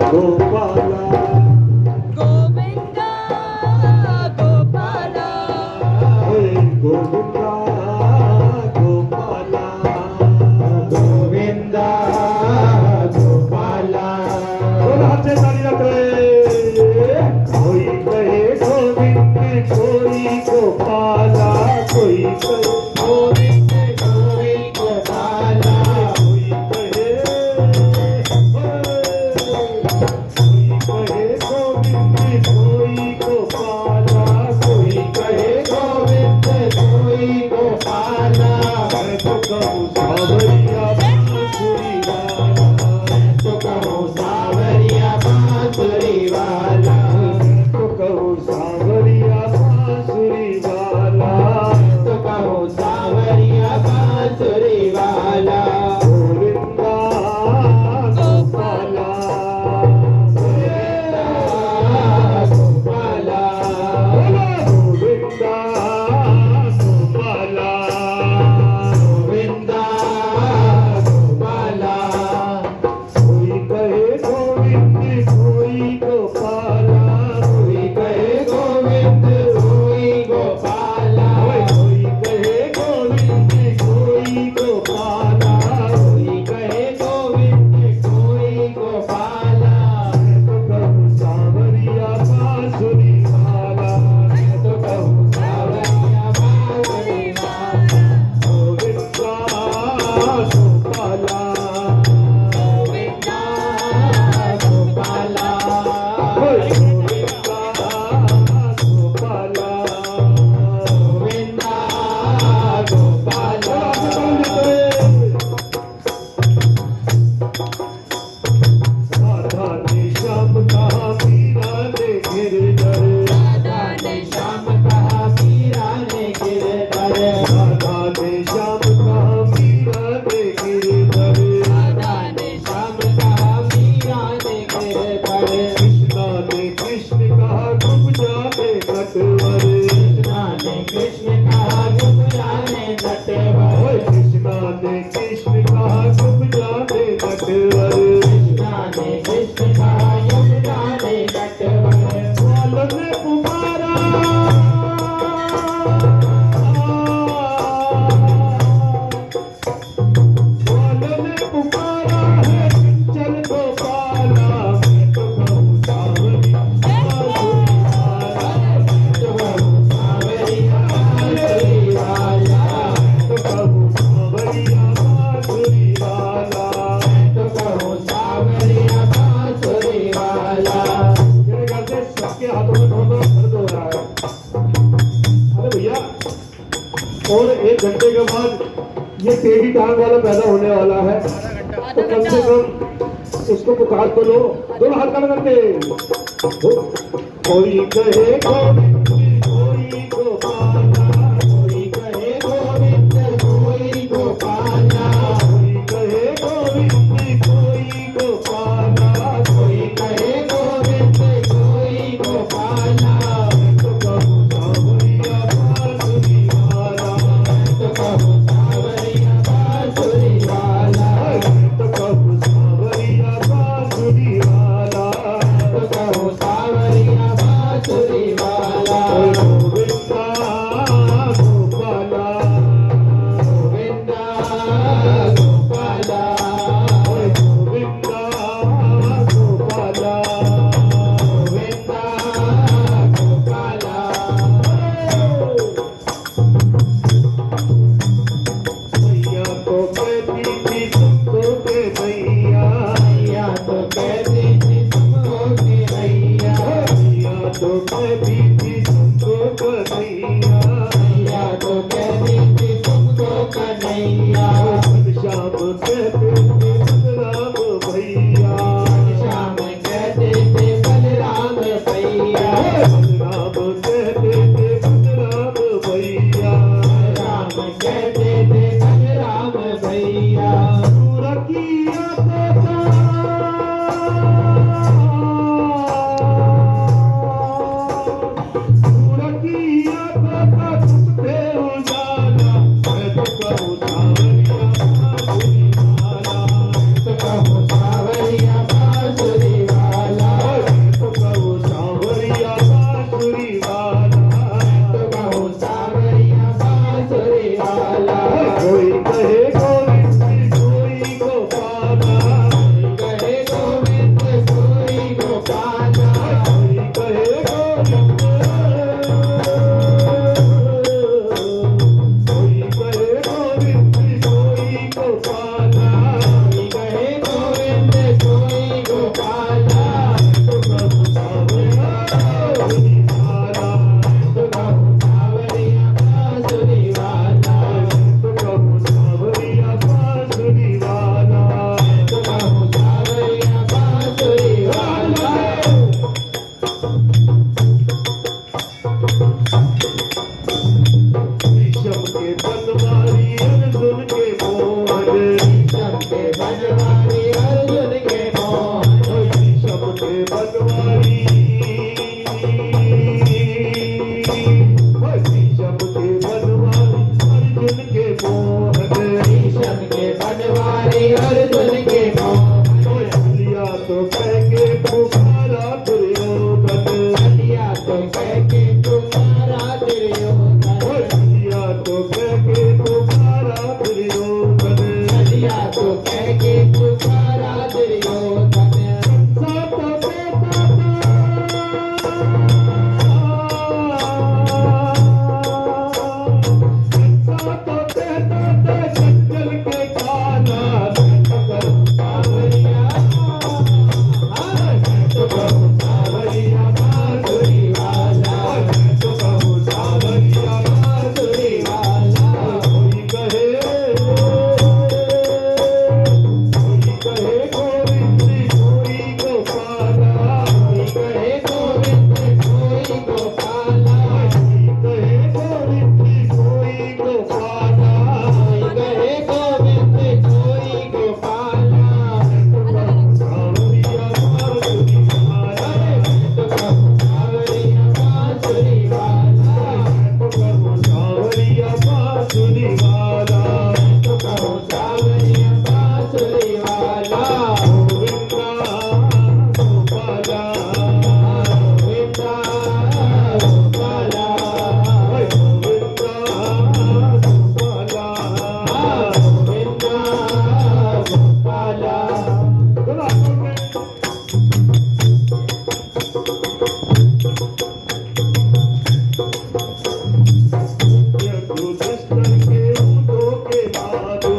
गोपाला गोविंदा गोपाला गोविंदा गोपाला गोविंदा गोपाला। दोनों हाथ से ताली रखे। कोई कहे गोविंद कोई गोपाला कोई कहे गोविंद कोई गोपाला कोई कहे गोविंद कोई गोपाला कोई कहे गोविंद कोई गोपाला। मैं तो कहूँ सावरिया बांसुरी वाला तो कहो सावरिया बांसुरी वाला तो कहूँ सावरिया बांसुरी वाला तो कहो सावरिया बांसुरी वाला। गोविंदा गोपाला गोपाला गोविंदा गोपाला गोविंदा गोपाला। कोई कहे गोविंद कोई गोपाला कोई कहे गोविंद कोई गोपाला कोई कहे गोविंद कोई गोपाला कोई कहे गोविंद कोई गोपाला। तो कहूँ सावरिया बांसुरी वाला तो कहूँ सावरिया बांसुरी वाला गोविंदा गोपाला गोविंदा गोपाला गोविंदा गोपाला गोविंदा गोपाला। राधा ने श्याम कहा मीरा ने गिरधर राधा ने श्याम कहा मीरा ने गिरधर राधा ने श्याम कहा मीरा ने गिरधर राधा ने श्याम कहा मीरा ने गिरधर कृष्णा ने कृष्ण कहा डूब जाने नटवर कृष्णा ने कृष्ण कहा डूब जाने नटवर कृष्णा ने कृष्ण कहा डूब जाने नटवर कृष्णा ने कृष्ण कहा डूब जाने नटवर बाल ने पुकारा बाल ने पुकारा है चल गोपाला मैं तो कहूँ सावरिया सावरिया बांसुरी वाला तो कहूँ सावरिया बांसुरी वाला तो कहो सावरिया बांसुरी वाला। मेरे ख्याल से सबके हाथों में थोड़ा थोड़ा दर्द हो रहा है। अरे भैया और 1 घंटे के बाद ये टेढ़ी टांग वाला पैदा होने वाला है तो कम से कम उसको पुकार तो लो। दोनों हाथ खड़े करके कोई कहे गोविंद कोई गोपाला कोई कहे गोविंद कोई गोपाला कोई कहे गोविंद कोई गोपाला कोई कहे गोविंद कोई गोपाला तो कहूँ सावरिया बांसुरी वाला तो कहो सावरिया बांसुरी वाला तो कहूँ सावरिया बांसुरी वाला तो कहो सावरिया बांसुरी वाला। गोविंदा गोपाला गोविंदा गोपाला गोविंदा गोपाला गोविंदा गोपाला। मैया तो कहती थी तुमको के मैया मैया तो कहती थी तुमको कि मैया मैया तो कहती थी तुमको कन्हैया मैया तो कहती थी तुमको कन्हैया श्याम कहते थे बलराम भैया श्याम कहते थे बलराम भैया बलराम कहते थे बलराम भैया राम कहते थे बलराम भैया सूर किया तो तो कह के पुकारा दुर्योधन छलिया तो कह के पुकारा दुर्योधन छलिया तो कह के पुकारा दुर्योधन छलिया तो कह के पुकारा दुर्योधन साता बेटा साता बेटा जंगल के खाना सावरिया तो कहूँ सावरिया बांसुरी वाला तो कहूँ सावरिया बांसुरी वाला कोई कहे गोविंद कोई गोपाला कोई कहे गोविंद कोई गोपाला कोई कहे गोविंद कोई गोपाला कोई कहे गोविंद कोई गोपाला सावरिया बांसुरी वाला तो कहूँ सावरिया बांसुरी वाला तो कहूँ सावरिया बांसुरी वाला तो कहूँ सावरिया बांसुरी वाला गोविंदा गोपाला गोविंदा गोपाला गोविंदा गोपाला गोविंदा गोपाला बोला युधिष्ठिर के ऊँटों के बादों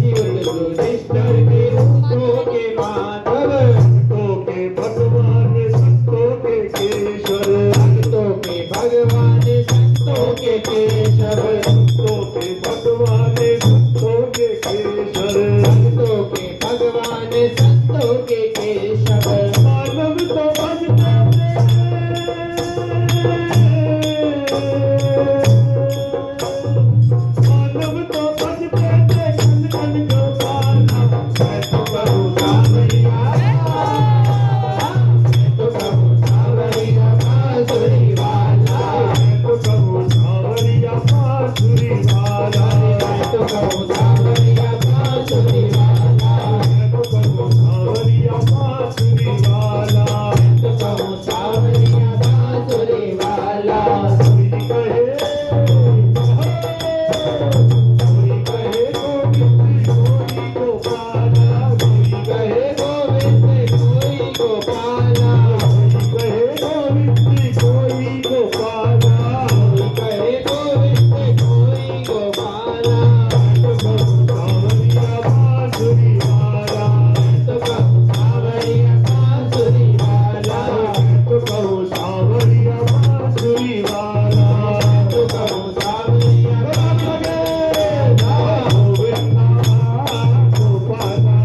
युधिष्ठिर के ऊँटों के माधव भक्तों के भगवान संतों के केशर भक्तों के भगवान संतों के केशव भक्तों के भगवान संतों के केशर भक्तों के भगवान संतों के केशव मानव तो भजते मानव तो भजते थे कन कन गोपाला मैं तो कहूँ सावरिया तो कहूँ सावरिया बांसुरी वाला मैं तो कहूँ सावरिया बांसुरी वाला मैं तो कहूँ सावरिया बांसुरी वाला मैं तो कहूँ सावरिया बांसुरी वाला तो कहूँ सावरिया बांसुरी वाला कोई कहे गोविंद कोई गोपाला कोई कहे गोविंद कोई गोपाला कहे गोविंद कोई गोपाला कहे गोविंद कोई गोपाला तो कहूँ सावरिया बांसुरी वाला तो कहूँ सावरिया बांसुरी वाला तो कहूँ सावरिया बांसुरी वाला तो कहूँ सावरिया गोविंदा गोपाला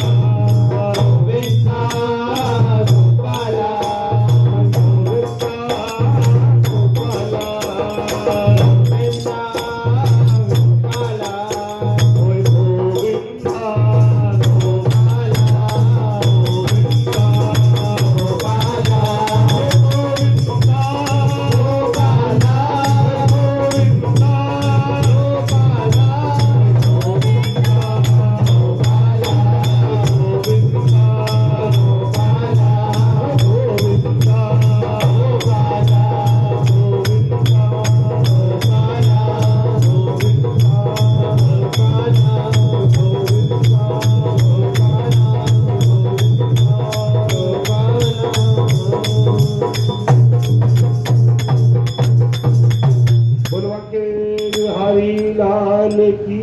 गोविंदा गोपाला गोविंदा गोपाला गोविंदा गोपाला ओए गोविंदा गोपाला गोविंदा गोपाला गोविंदा बोलवा के बिहारी लाल की